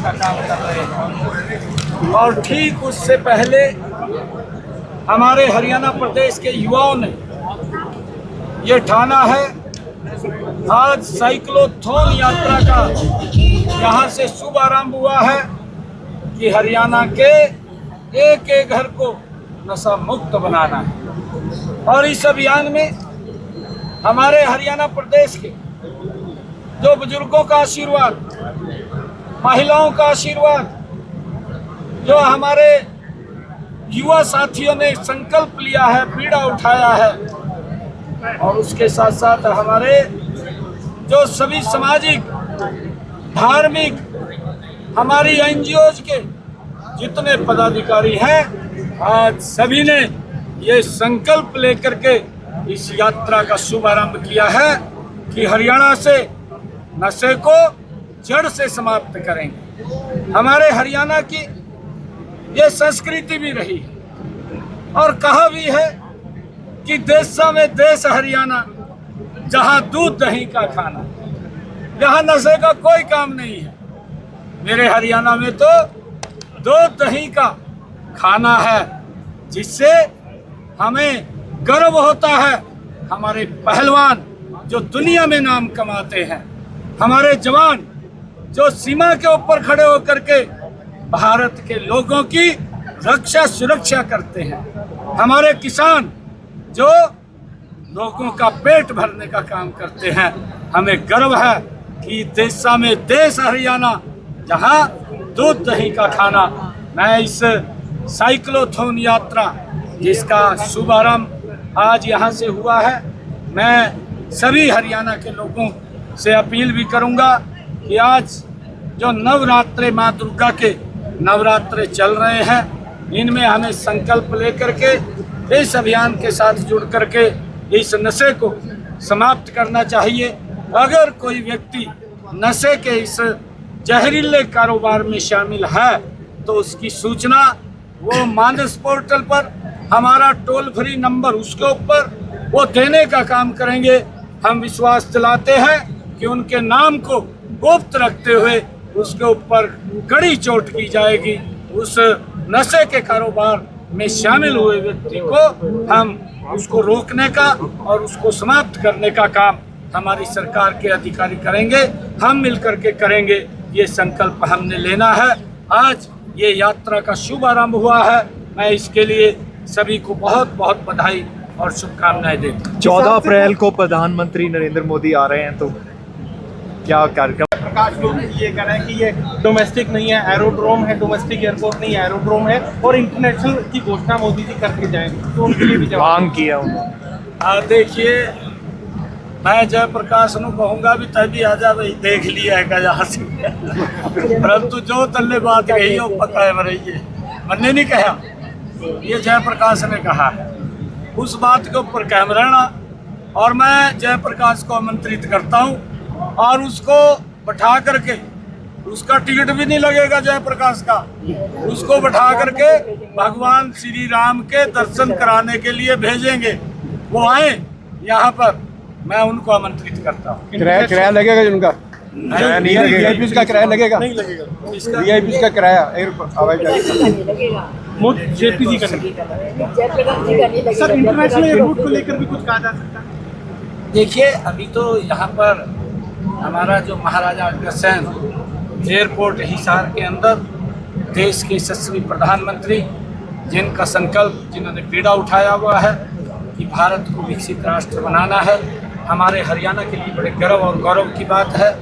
का काम कर रहे हैं। और ठीक उससे पहले हमारे हरियाणा प्रदेश के युवाओं ने ये ठाना है, आज साइक्लोथॉन यात्रा का यहाँ से शुभ आरंभ हुआ है कि हरियाणा के एक एक घर को नशा मुक्त बनाना है। और इस अभियान में हमारे हरियाणा प्रदेश के जो बुजुर्गों का आशीर्वाद, महिलाओं का आशीर्वाद, जो हमारे युवा साथियों ने संकल्प लिया है, बीड़ा उठाया है, और उसके साथ साथ हमारे जो सभी सामाजिक, धार्मिक, हमारी एनजीओज के जितने पदाधिकारी हैं, आज सभी ने ये संकल्प लेकर के इस यात्रा का शुभारंभ किया है कि हरियाणा से नशे को जड़ से समाप्त करेंगे। हमारे हरियाणा की ये संस्कृति भी रही है और कहा भी है कि देशा में देश हरियाणा, जहां दूध दही का खाना, जहां नशे का कोई काम नहीं है। मेरे हरियाणा में तो दूध दही का खाना है, जिससे हमें गर्व होता है। हमारे पहलवान जो दुनिया में नाम कमाते हैं, हमारे जवान जो सीमा के ऊपर खड़े होकर के भारत के लोगों की रक्षा सुरक्षा करते हैं, हमारे किसान जो लोगों का पेट भरने का काम करते हैं, हमें गर्व है कि देशा में देश हरियाणा, जहां दूध दही का खाना। मैं इस साइक्लोथॉन यात्रा जिसका शुभारंभ आज यहाँ से हुआ है, मैं सभी हरियाणा के लोगों से अपील भी करूँगा कि आज जो नवरात्रे माँ दुर्गा के नवरात्रे चल रहे हैं, इनमें हमें संकल्प लेकर के इस अभियान के साथ जुड़ करके इस नशे को समाप्त करना चाहिए। अगर कोई व्यक्ति नशे के इस जहरीले कारोबार में शामिल है तो उसकी सूचना वो मानस पोर्टल पर, हमारा टोल फ्री नंबर उसके ऊपर वो देने का काम करेंगे। हम विश्वास दिलाते हैं कि उनके नाम को गुप्त रखते हुए उसके ऊपर कड़ी चोट की जाएगी। उस नशे के कारोबार में शामिल हुए व्यक्ति को हम उसको रोकने का और उसको समाप्त करने का काम हमारी सरकार के अधिकारी करेंगे, हम मिलकर के करेंगे। ये संकल्प हमने लेना है। आज ये यात्रा का शुभ आरंभ हुआ है। मैं इसके लिए सभी को बहुत बहुत बधाई और शुभकामनाएं देता हूं। 14 अप्रैल को प्रधानमंत्री नरेंद्र मोदी आ रहे हैं, तो क्या कार्यक्रम? प्रकाश लोग ये कह रहे हैं कि ये डोमेस्टिक नहीं है, एरोड्रोम है, डोमेस्टिक एयरपोर्ट नहीं है, एरोड्रोम है, और इंटरनेशनल की घोषणा मोदी जी करके जाएंगे, तो उनके लिए भी मांग किया उन्होंने। देखिए, मैं जयप्रकाश ਨੂੰ कहूँगा भी तभी आजा भाई देख लिया है यहाँ से, परंतु जो तल्ले बात कही हो पकाए मरिए, मैंने नहीं कहा, ये जयप्रकाश ने कहा है। उस बात के ऊपर कायम रहना, और मैं जयप्रकाश को आमंत्रित करता हूँ और उसको बैठा करके, उसका टिकट भी नहीं लगेगा जयप्रकाश का, उसको बैठा करके भगवान श्री राम के दर्शन कराने के लिए भेजेंगे। वो आए यहाँ पर, मैं उनको आमंत्रित करता हूँ। किराया लगेगा उनका? नहीं लगेगा। का किराया लगेगा? नहीं लगेगा। वीआईपी का किराया हवाई जहाज जेपी जी का सर, इंटरनेशनल एयरपोर्ट को लेकर भी कुछ कहा जा सकता है? देखिए, अभी तो यहाँ पर हमारा जो महाराजा अग्रसेन एयरपोर्ट हिसार के अंदर देश के यशस्वी प्रधानमंत्री, जिनका संकल्प, जिन्होंने बीड़ा उठाया हुआ है कि भारत को विकसित राष्ट्र बनाना है, हमारे हरियाणा के लिए बड़े गर्व और गौरव की बात है।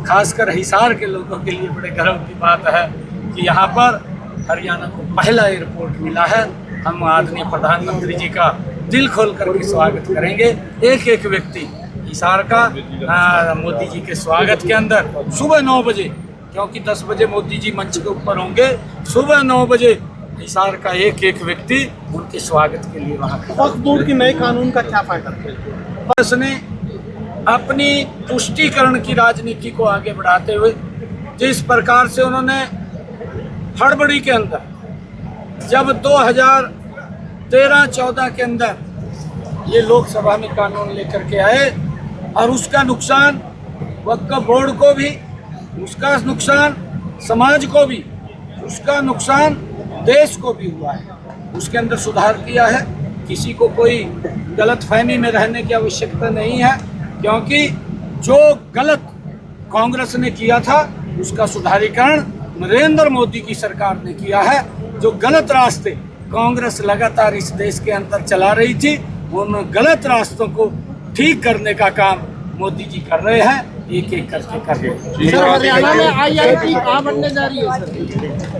खासकर हिसार के लोगों के लिए बड़े गर्व की बात है कि यहाँ पर हरियाणा को पहला एयरपोर्ट मिला है। हम आदरणीय प्रधानमंत्री जी का दिल खोल करके स्वागत करेंगे। एक एक व्यक्ति हिसार का मोदी जी के स्वागत के अंदर सुबह 9 बजे, क्योंकि 10 बजे मोदी जी मंच के ऊपर होंगे, सुबह 9 बजे हिसार का एक एक व्यक्ति उनके स्वागत के लिए वहाँ खड़ा। वक्फ बोर्ड के नए कानून का क्या फायदा? बस ने अपनी तुष्टीकरण की राजनीति को आगे बढ़ाते हुए जिस प्रकार से उन्होंने हड़बड़ी के अंदर, जब 2013-14 के अंदर ये लोकसभा में कानून लेकर के आए, और उसका नुकसान वक्फ बोर्ड को भी, उसका नुकसान समाज को भी, उसका नुकसान देश को भी हुआ है। उसके अंदर सुधार किया है। किसी को कोई गलतफहमी में रहने की आवश्यकता नहीं है, क्योंकि जो गलत कांग्रेस ने किया था उसका सुधारीकरण नरेंद्र मोदी की सरकार ने किया है। जो गलत रास्ते कांग्रेस लगातार इस देश के अंदर चला रही थी, उन गलत रास्तों को ठीक करने का काम मोदी जी कर रहे हैं, एक एक करके कर रहे हैं। सर, हरियाणा में IIT कहाँ बनने जा रही है सर?